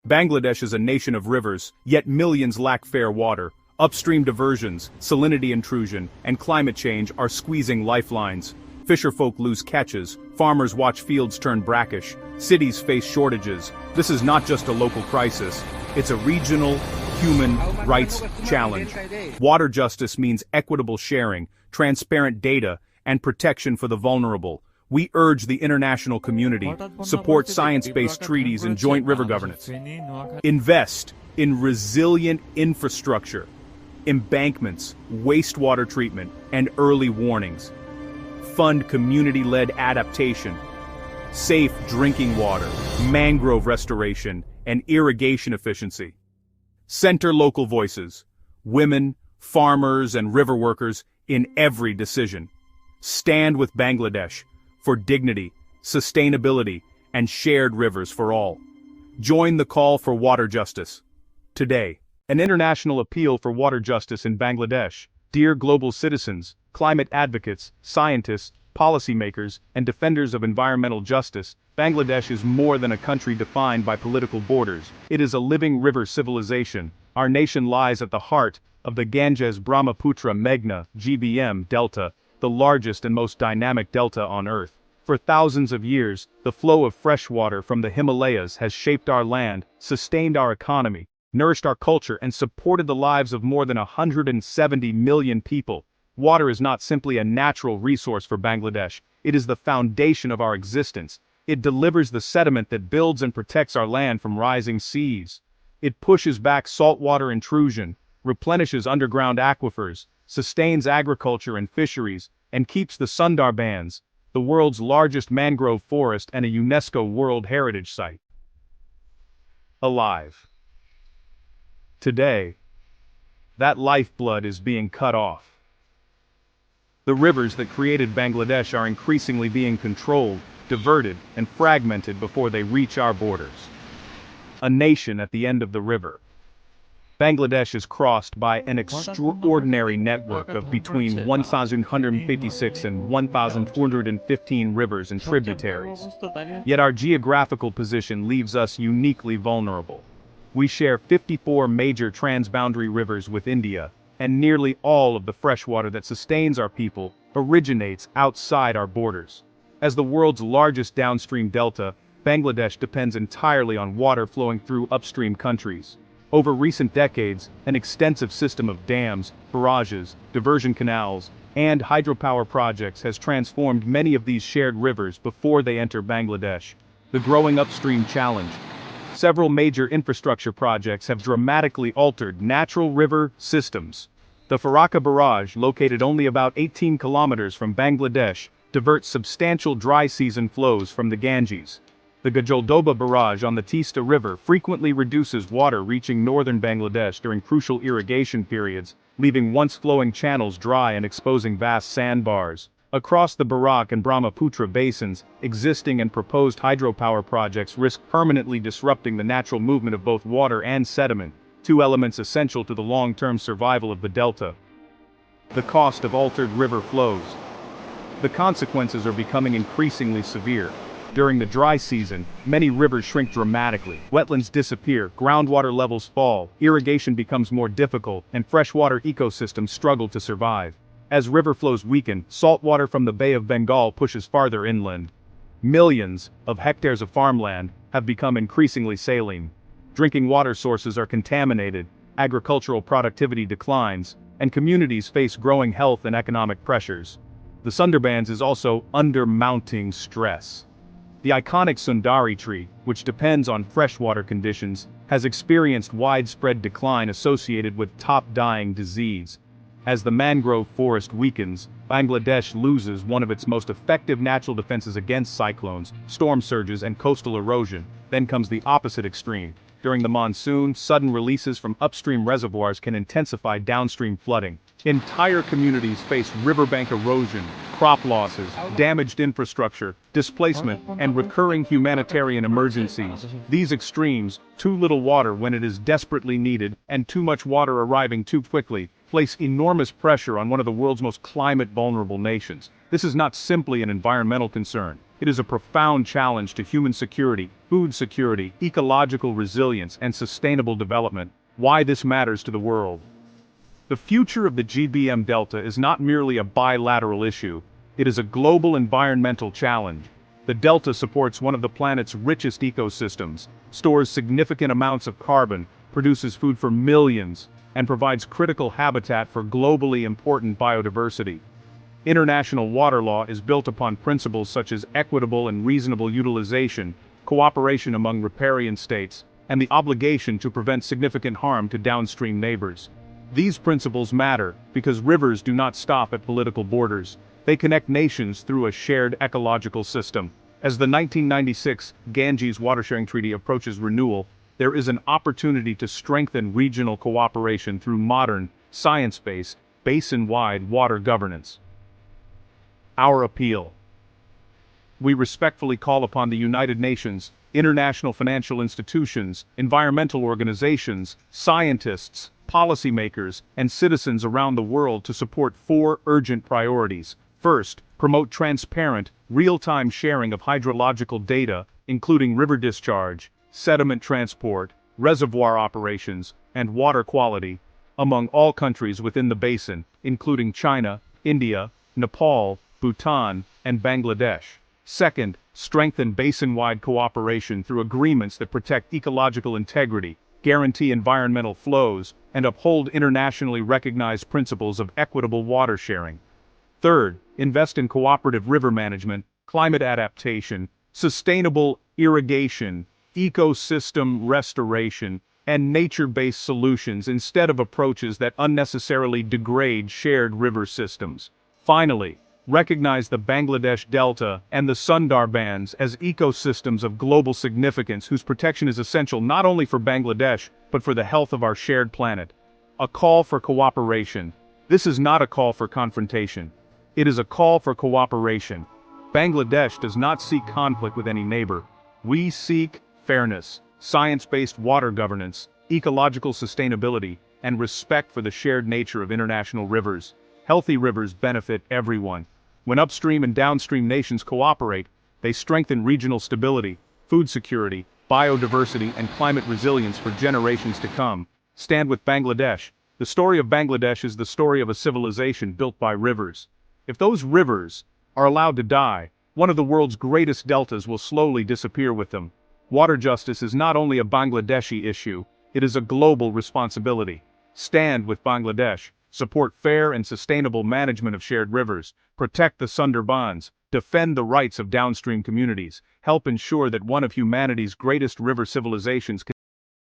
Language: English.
Bangladesh is a nation of rivers, yet millions lack fair water. Upstream diversions, salinity intrusion, and climate change are squeezing lifelines. Fisherfolk lose catches, farmers watch fields turn brackish, cities face shortages. This is not just a local crisis, it's a regional, human rights challenge. Water justice means equitable sharing, transparent data, and protection for the vulnerable. We urge the international community, support science-based treaties and joint river governance. Invest in resilient infrastructure, embankments, wastewater treatment, and early warnings. Fund community-led adaptation, safe drinking water, mangrove restoration, and irrigation efficiency. Center local voices, women, farmers, and river workers in every decision. Stand with Bangladesh for dignity, sustainability, and shared rivers for all. Join the call for water justice. Today, an international appeal for water justice in Bangladesh. Dear global citizens, climate advocates, scientists, policymakers, and defenders of environmental justice, Bangladesh is more than a country defined by political borders. It is a living river civilization. Our nation lies at the heart of the Ganges-Brahmaputra-Meghna (GBM) delta, the largest and most dynamic delta on Earth. For thousands of years, the flow of fresh water from the Himalayas has shaped our land, sustained our economy, nourished our culture, and supported the lives of more than 170 million people. Water is not simply a natural resource for Bangladesh, it is the foundation of our existence. It delivers the sediment that builds and protects our land from rising seas. It pushes back saltwater intrusion, replenishes underground aquifers, sustains agriculture and fisheries, and keeps the Sundarbans, the world's largest mangrove forest and a UNESCO World Heritage Site, alive. Today, that lifeblood is being cut off. The rivers that created Bangladesh are increasingly being controlled, diverted, and fragmented before they reach our borders. A nation at the end of the river. Bangladesh is crossed by an extraordinary network of between 1,156 and 1,415 rivers and tributaries. Yet our geographical position leaves us uniquely vulnerable. We share 54 major transboundary rivers with India, and nearly all of the freshwater that sustains our people originates outside our borders. As the world's largest downstream delta, Bangladesh depends entirely on water flowing through upstream countries. Over recent decades, an extensive system of dams, barrages, diversion canals, and hydropower projects has transformed many of these shared rivers before they enter Bangladesh. The growing upstream challenge. Several major infrastructure projects have dramatically altered natural river systems. The Farakka Barrage, located only about 18 kilometers from Bangladesh, diverts substantial dry season flows from the Ganges. The Gajoldoba Barrage on the Teesta River frequently reduces water reaching northern Bangladesh during crucial irrigation periods, leaving once-flowing channels dry and exposing vast sandbars. Across the Barak and Brahmaputra basins, existing and proposed hydropower projects risk permanently disrupting the natural movement of both water and sediment, two elements essential to the long-term survival of the delta. The cost of altered river flows. The consequences are becoming increasingly severe. During the dry season, many rivers shrink dramatically, wetlands disappear, groundwater levels fall, irrigation becomes more difficult, and freshwater ecosystems struggle to survive. As river flows weaken, saltwater from the Bay of Bengal pushes farther inland. Millions of hectares of farmland have become increasingly saline. Drinking water sources are contaminated, agricultural productivity declines, and communities face growing health and economic pressures. The Sundarbans is also under mounting stress. The iconic Sundari tree, which depends on freshwater conditions, has experienced widespread decline associated with top-dying disease. As the mangrove forest weakens, Bangladesh loses one of its most effective natural defenses against cyclones, storm surges, and coastal erosion. Then comes the opposite extreme. During the monsoon, sudden releases from upstream reservoirs can intensify downstream flooding. Entire communities face riverbank erosion, crop losses, damaged infrastructure, displacement, and recurring humanitarian emergencies. These extremes, too little water when it is desperately needed, and too much water arriving too quickly, place enormous pressure on one of the world's most climate-vulnerable nations. This is not simply an environmental concern. It is a profound challenge to human security, food security, ecological resilience, and sustainable development. Why this matters to the world. The future of the GBM Delta is not merely a bilateral issue, it is a global environmental challenge. The Delta supports one of the planet's richest ecosystems, stores significant amounts of carbon, produces food for millions, and provides critical habitat for globally important biodiversity. International water law is built upon principles such as equitable and reasonable utilization, cooperation among riparian states, and the obligation to prevent significant harm to downstream neighbors. These principles matter because rivers do not stop at political borders. They connect nations through a shared ecological system. As the 1996 Ganges Watersharing Treaty approaches renewal, there is an opportunity to strengthen regional cooperation through modern, science-based, basin-wide water governance. Our appeal. We respectfully call upon the United Nations, international financial institutions, environmental organizations, scientists, policymakers, and citizens around the world to support 4 urgent priorities. First, promote transparent, real-time sharing of hydrological data, including river discharge, sediment transport, reservoir operations, and water quality, among all countries within the basin, including China, India, Nepal, Bhutan, and Bangladesh. Second, strengthen basin-wide cooperation through agreements that protect ecological integrity, guarantee environmental flows, and uphold internationally recognized principles of equitable water sharing. Third, invest in cooperative river management, climate adaptation, sustainable irrigation, ecosystem restoration, and nature-based solutions instead of approaches that unnecessarily degrade shared river systems. Finally, recognize the Bangladesh Delta and the Sundarbans as ecosystems of global significance whose protection is essential not only for Bangladesh, but for the health of our shared planet. A call for cooperation. This is not a call for confrontation. It is a call for cooperation. Bangladesh does not seek conflict with any neighbor. We seek fairness, science-based water governance, ecological sustainability, and respect for the shared nature of international rivers. Healthy rivers benefit everyone. When upstream and downstream nations cooperate, they strengthen regional stability, food security, biodiversity, and climate resilience for generations to come. Stand with Bangladesh. The story of Bangladesh is the story of a civilization built by rivers. If those rivers are allowed to die, one of the world's greatest deltas will slowly disappear with them. Water justice is not only a Bangladeshi issue, it is a global responsibility. Stand with Bangladesh. Support fair and sustainable management of shared rivers, protect the Sundarbans, defend the rights of downstream communities, help ensure that one of humanity's greatest river civilizations